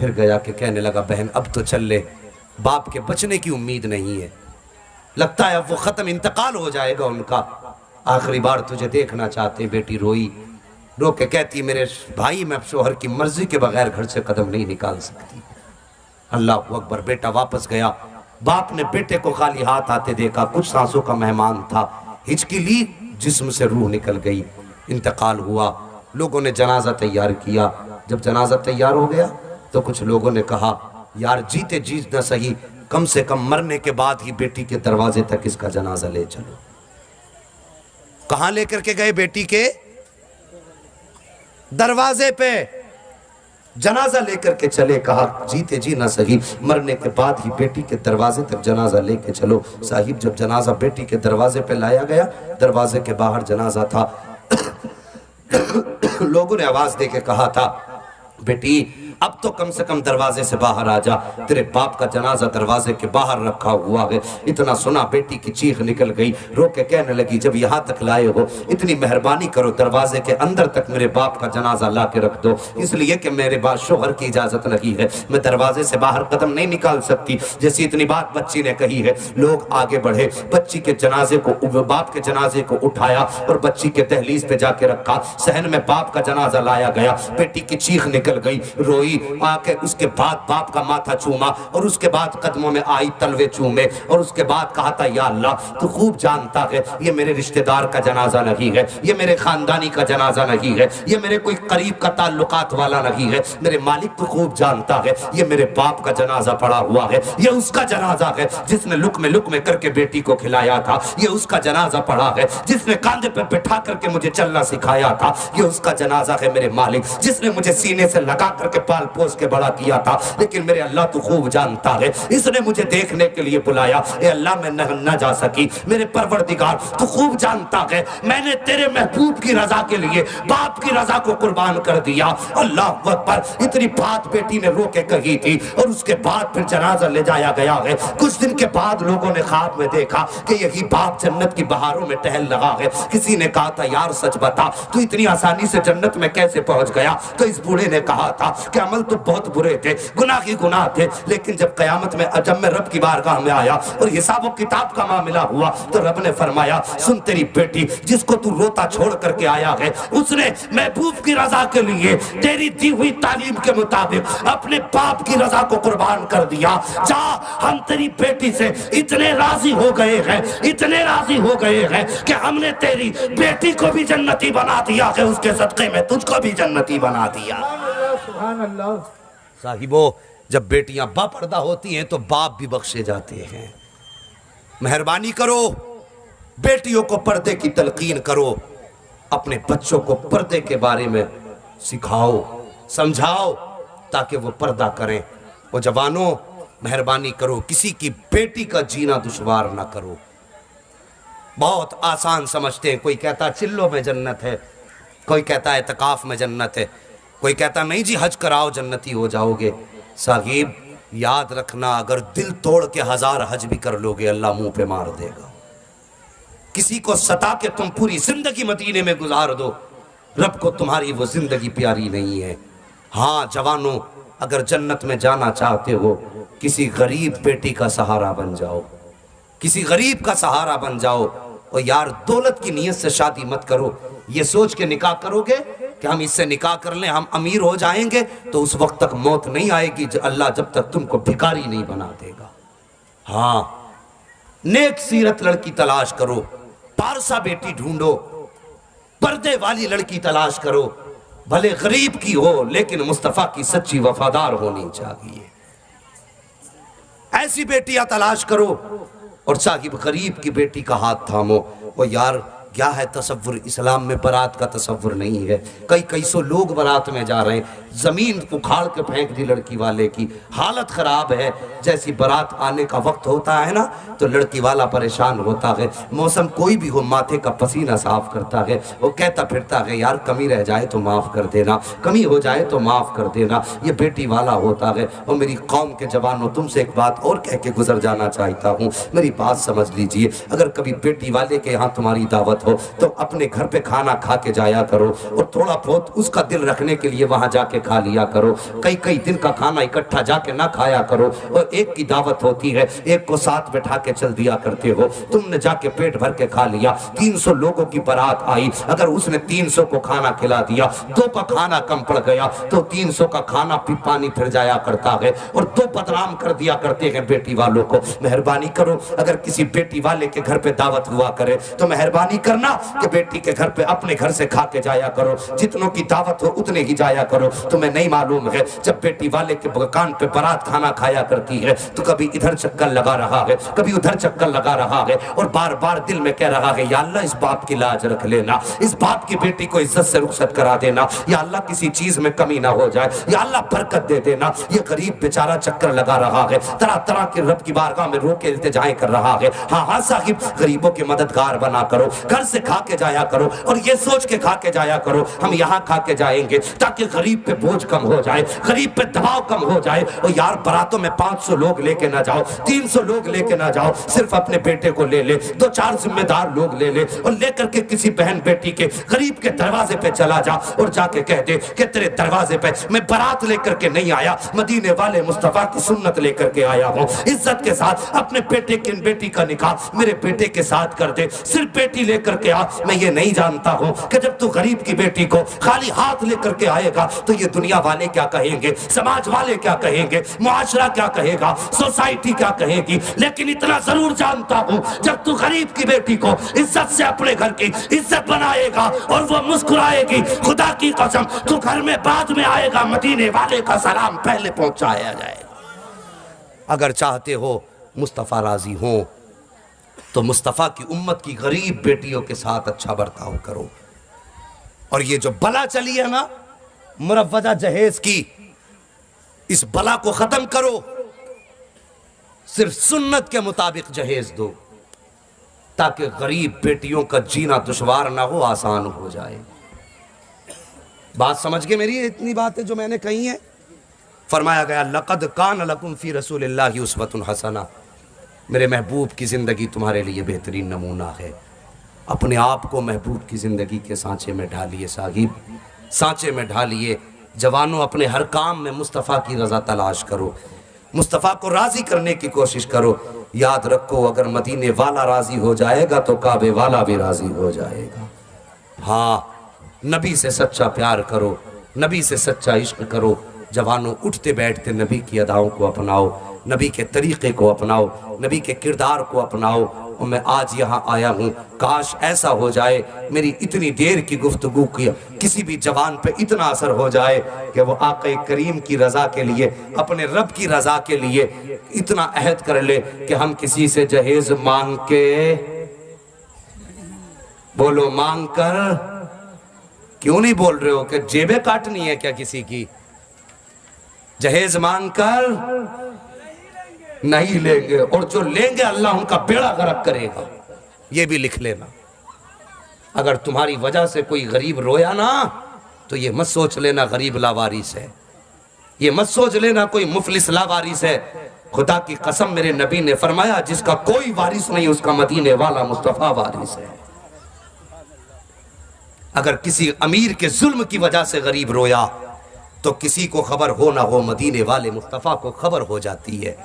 پھر گیا کہ کہنے لگا بہن اب تو چل لے، باپ کے بچنے کی امید نہیں ہے، لگتا ہے اب وہ ختم، انتقال ہو جائے گا ان کا، آخری بار تجھے دیکھنا چاہتے۔ بیٹی روئی، رو کے کہتی میرے بھائی میں اب شوہر کی مرضی کے بغیر گھر سے قدم نہیں نکال سکتی۔ اللہ اکبر۔ بیٹا واپس گیا، باپ نے بیٹے کو خالی ہاتھ آتے دیکھا، کچھ سانسوں کا مہمان تھا، ہچکی لی، جسم سے روح نکل گئی، انتقال ہوا۔ لوگوں نے جنازہ تیار کیا، جب جنازہ تیار ہو گیا تو کچھ لوگوں نے کہا یار جیتے جیت نہ صحیح، کم سے کم مرنے کے بعد ہی بیٹی کے دروازے تک اس کا جنازہ لے چلو۔ کہاں لے کر کے گئے؟ بیٹی کے دروازے پہ جنازہ لے کر کے چلے، کہا جیتے جی نہ صحیح، مرنے کے بعد ہی بیٹی کے دروازے تک جنازہ لے کے چلو۔ صاحب جب جنازہ بیٹی کے دروازے پہ لایا گیا، دروازے کے باہر جنازہ تھا، لوگوں نے آواز دے کے کہا تھا بیٹی اب تو کم سے کم دروازے سے باہر آ جا، تیرے باپ کا جنازہ دروازے کے باہر رکھا ہوا ہے۔ اتنا سنا بیٹی کی چیخ نکل گئی، رو کے کہنے لگی جب یہاں تک لائے ہو اتنی مہربانی کرو دروازے کے اندر تک میرے باپ کا جنازہ لا کے رکھ دو، اس لیے کہ میرے بعد شوہر کی اجازت نہیں ہے، میں دروازے سے باہر قدم نہیں نکال سکتی۔ جیسی اتنی بات بچی نے کہی ہے، لوگ آگے بڑھے، بچی کے جنازے کو، باپ کے جنازے کو اٹھایا اور بچی کے دہلیز پہ جا کے رکھا۔ صحن میں باپ کا جنازہ لایا گیا، بیٹی کی چیخ نکل گئی، روئی، آ کے اس کے بعد باپ کا ماتھا چوما اور اس کے بعد قدموں میں آئی، تلوے چومے اور اس کے بعد کہا تھا یا اللہ تو خوب جانتا ہے یہ میرے رشتہ دار کا جنازہ نہیں ہے، یہ میرے خاندانی کا جنازہ نہیں ہے، یہ میرے کوئی قریب کا تعلقات والا نہیں ہے، میرے مالک تو خوب جانتا ہے یہ میرے باپ کا جنازہ پڑا ہوا ہے، یہ اس کا جنازہ ہے جس نے لقمے لقمے کر کے بیٹی کو کھلایا تھا، یہ اس کا جنازہ پڑا ہے جس نے کاندھے پہ بٹھا کر کے مجھے چلنا سکھایا تھا، یہ اس کا جنازہ ہے میرے مالک جس نے مجھے سینے سے لگا کر کے پال پوس کے بڑا کیا تھا، لیکن میرے اللہ تو خوب جانتا ہے اس نے مجھے دیکھنے کے لیے بلایا، اے اللہ میں نہ جا سکی، میرے پروردگار تو خوب جانتا ہے میں نے تیرے محبوب کی رضا کے لیے باپ کی رضا کو قربان کر دیا۔ اللہ اکبر۔ اتنی بات بیٹی نے رو کے کہی تھی اور اس کے بعد پھر جنازہ لے جایا گیا ہے۔ کچھ دن کے بعد لوگوں نے خواب میں دیکھا کہ یہی باپ جنت کی بہاروں میں ٹہل رہا ہے۔ کسی نے کہا تھا یار سچ بتا تو اتنی آسانی سے جنت میں کیسے پہنچ گیا؟ تو اس بوڑھے نے کہا تھا کہ عمل تو بہت برے تھے، گناہ ہی گناہ تھے، لیکن جب قیامت میں جب میں رب کی بارگاہ میں آیا اور حساب و کتاب کا معاملہ ہوا تو رب نے فرمایا سن تیری بیٹی جس کو تو روتا چھوڑ کر کے آیا ہے اس نے محبوب کی رضا کے لیے تیری دی ہوئی تعلیم کے مطابق اپنے باپ کی رضا کو قربان کر دیا۔ جا ہم تیری بیٹی سے اتنے راضی ہو گئے ہیں، اتنے راضی ہو گئے ہیں کہ ہم نے تیری بیٹی کو بھی جنتی بنا دیا ہے، اس کے صدقے میں تجھ کو بھی جنتی بنا دیا۔ سبحان اللہ۔ صاحبو جب بیٹیاں با پردہ ہوتی ہیں تو باپ بھی بخشے جاتے ہیں۔ مہربانی کرو بیٹیوں کو پردے کی تلقین کرو، اپنے بچوں کو پردے کے بارے میں سکھاؤ سمجھاؤ تاکہ وہ پردہ کریں۔ وہ جوانوں مہربانی کرو کسی کی بیٹی کا جینا دشوار نہ کرو۔ بہت آسان سمجھتے ہیں، کوئی کہتا ہے چلوں میں جنت ہے، کوئی کہتا ہے اعتکاف میں جنت ہے، کوئی کہتا نہیں جی حج کراؤ جنتی ہو جاؤ گے۔ صاحب یاد رکھنا اگر دل توڑ کے 1000 حج بھی کر لو گے اللہ منہ پہ مار دے گا۔ کسی کو ستا کے تم پوری زندگی مدینے میں گزار دو، رب کو تمہاری وہ زندگی پیاری نہیں ہے۔ ہاں جوانوں اگر جنت میں جانا چاہتے ہو کسی غریب بیٹی کا سہارا بن جاؤ، کسی غریب کا سہارا بن جاؤ۔ اور یار دولت کی نیت سے شادی مت کرو، یہ سوچ کے نکاح کرو گے کہ ہم اس سے نکاح کر لیں ہم امیر ہو جائیں گے تو اس وقت تک موت نہیں آئے گی اللہ جب تک تم کو بھکاری نہیں بنا دے گا۔ ہاں نیک سیرت لڑکی تلاش کرو، پارسا بیٹی ڈھونڈو، پردے والی لڑکی تلاش کرو، بھلے غریب کی ہو لیکن مصطفیٰ کی سچی وفادار ہونی چاہیے۔ ایسی بیٹیاں تلاش کرو اور صاحب غریب کی بیٹی کا ہاتھ تھامو۔ وہ یار کیا ہے تصور اسلام میں برات کا تصور نہیں ہے، کئی سو لوگ برات میں جا رہے ہیں، زمین اکھاڑ کے پھینک دی لڑکی والے کی، حالت خراب ہے۔ جیسی برات آنے کا وقت ہوتا ہے نا تو لڑکی والا پریشان ہوتا ہے، موسم کوئی بھی ہو ماتھے کا پسینہ صاف کرتا ہے، وہ کہتا پھرتا ہے یار کمی رہ جائے تو معاف کر دینا، کمی ہو جائے تو معاف کر دینا، یہ بیٹی والا ہوتا ہے۔ اور میری قوم کے جوانوں تم سے ایک بات اور کہہ کے گزر جانا چاہتا ہوں، میری بات سمجھ لیجئے، اگر کبھی بیٹی والے کے ہاں تمہاری دعوت دعوت ہو تو اپنے گھر پہ کھانا کھا کے جایا کرو اور تھوڑا بہت اس کا دل رکھنے کے لیے وہاں جا کے کھا لیا کرو. کئی دن کا کھانا اکٹھا جا کے نہ کھایا کرو. اور ایک کی دعوت ہوتی ہے, ایک کو ساتھ بٹھا کے چل دیا کرتے ہو. تم نے جا کے پیٹ بھر کے کھا لیا, 300 لوگوں کی بارات آئی, اگر اس نے 300 کو کھانا کھلا دیا, 2 کا کھانا کم پڑ گیا تو 300 کا کھانا پانی پھر جایا کرتا ہے اور 2 بدنام کر دیا کرتے ہیں بیٹی والوں کو. مہربانی کرو, اگر کسی بیٹی والے کے گھر پہ دعوت ہوا کرے تو مہربانی کرنا کہ بیٹی کے گھر پہ اپنے گھر سے کھا کے جایا کرو. جتنوں کی دعوت ہو اتنے ہی جایا کرو. تمہیں نہیں معلوم ہے جب بیٹی والے کے مکان پہ بارات کھانا کھایا کرتی ہے تو کبھی ادھر چکر لگا رہا ہے, کبھی ادھر چکر لگا رہا ہے اور بار بار دل میں کہہ رہا ہے یا اللہ اس باپ کی لاج رکھ لینا, اس باپ کی بیٹی کو عزت سے رخصت کرا دینا, یا اللہ کسی چیز میں کمی نہ ہو جائے, یا اللہ برکت دے دینا. یہ غریب بیچارہ چکر لگا رہا ہے, طرح طرح کے رب کی بارگاہ میں رو کے التجائیں کر رہا ہے. ہاں صاحب, غریبوں کے مددگار بنا کرو, گھر سے کھا کے جایا کرو اور یہ سوچ کے کھا کے جایا کرو ہم یہاں کھا کے جائیں گے تاکہ غریب پہ بوجھ کم ہو جائے, غریب پہ دباؤ کم ہو جائے. اور یار براتوں میں 500 لوگ لے کے نہ جاؤ, 300 لوگ لے کے نہ جاؤ, صرف اپنے بیٹے کو لے لے, 2-4 ذمہ دار لوگ لے لے اور لے کر کے کسی بہن بیٹی کے غریب کے دروازے پہ چلا جا اور جا کے کہہ دے کہ تیرے دروازے پہ میں برات لے کر کے نہیں آیا, مدینے والے مصطفیٰ کی سنت لے کر کے آیا ہوں. عزت کے ساتھ اپنے بیٹے کی بیٹی کا نکاح میرے بیٹے کے ساتھ کر دے, صرف بیٹی لے کر کے آ. میں یہ نہیں جانتا ہوں کہ جب تو غریب کی بیٹی کو خالی ہاتھ لے کر کے آئے گا تو یہ دنیا والے کیا کہیں گے, سماج والے کیا کہیں گے, معاشرہ کیا کہے گا, سوسائٹی کیا کہے گی. لیکن اتنا ضرور جانتا ہوں جب تو غریب کی بیٹی کو عزت سے اپنے گھر کی عزت بنائے گا اور وہ مسکرائے گی, خدا کی قسم تو گھر میں بعد میں آئے گا, مدینے والے کا سلام پہلے پہنچایا جائے گا. اگر چاہتے ہو مصطفیٰ راضی ہوں تو مصطفیٰ کی امت کی غریب بیٹیوں کے ساتھ اچھا برتاؤ کرو. اور یہ جو بلا چلی ہے نا مروجہ جہیز کی, اس بلا کو ختم کرو, صرف سنت کے مطابق جہیز دو تاکہ غریب بیٹیوں کا جینا دشوار نہ ہو, آسان ہو جائے. بات سمجھ گئے میری؟ اتنی باتیں جو میں نے کہی ہیں. فرمایا گیا لقد کان لکم فی رسول اللہ اسوۃ حسنہ, میرے محبوب کی زندگی تمہارے لیے بہترین نمونہ ہے. اپنے آپ کو محبوب کی زندگی کے سانچے میں ڈھالیے صاحب, سانچے میں ڈھالیے. جوانوں اپنے ہر کام میں مصطفیٰ کی رضا تلاش کرو, مصطفیٰ کو راضی کرنے کی کوشش کرو. یاد رکھو اگر مدینے والا راضی ہو جائے گا تو کعبے والا بھی راضی ہو جائے گا. ہاں, نبی سے سچا پیار کرو, نبی سے سچا عشق کرو. جوانوں اٹھتے بیٹھتے نبی کی اداؤں کو اپناؤ, نبی کے طریقے کو اپناؤ, نبی کے کردار کو اپناؤ. اور میں آج یہاں آیا ہوں, کاش ایسا ہو جائے میری اتنی دیر کی گفتگو کی کسی بھی جوان پہ اتنا اثر ہو جائے کہ وہ آقا کریم کی رضا کے لیے, اپنے رب کی رضا کے لیے اتنا عہد کر لے کہ ہم کسی سے جہیز مانگ کے, بولو مانگ کر, کیوں نہیں بول رہے ہو کہ جیبیں کاٹنی ہے کیا کسی کی؟ جہیز مانگ کر نہیں لیں گے, اور جو لیں گے اللہ ان کا بیڑا غرق کرے گا. یہ بھی لکھ لینا. اگر تمہاری وجہ سے کوئی غریب رویا نا تو یہ مت سوچ لینا غریب لاوارث ہے, یہ مت سوچ لینا کوئی مفلس لاوارث ہے. خدا کی قسم میرے نبی نے فرمایا جس کا کوئی وارث نہیں اس کا مدینے والا مصطفیٰ وارث ہے. اگر کسی امیر کے ظلم کی وجہ سے غریب رویا تو کسی کو خبر ہو نہ ہو مدینے والے مصطفیٰ کو خبر ہو جاتی ہے.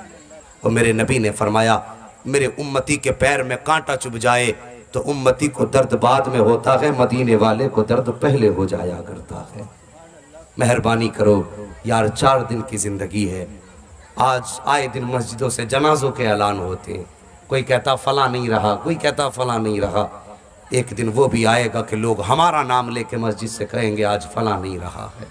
اور میرے نبی نے فرمایا میرے امتی کے پیر میں کانٹا چبھ جائے تو امتی کو درد بعد میں ہوتا ہے, مدینے والے کو درد پہلے ہو جایا کرتا ہے. مہربانی کرو یار, 4 دن کی زندگی ہے. آج آئے دن مسجدوں سے جنازوں کے اعلان ہوتے ہیں, کوئی کہتا فلاں نہیں رہا, کوئی کہتا فلاں نہیں رہا. ایک دن وہ بھی آئے گا کہ لوگ ہمارا نام لے کے مسجد سے کہیں گے آج فلاں نہیں رہا ہے.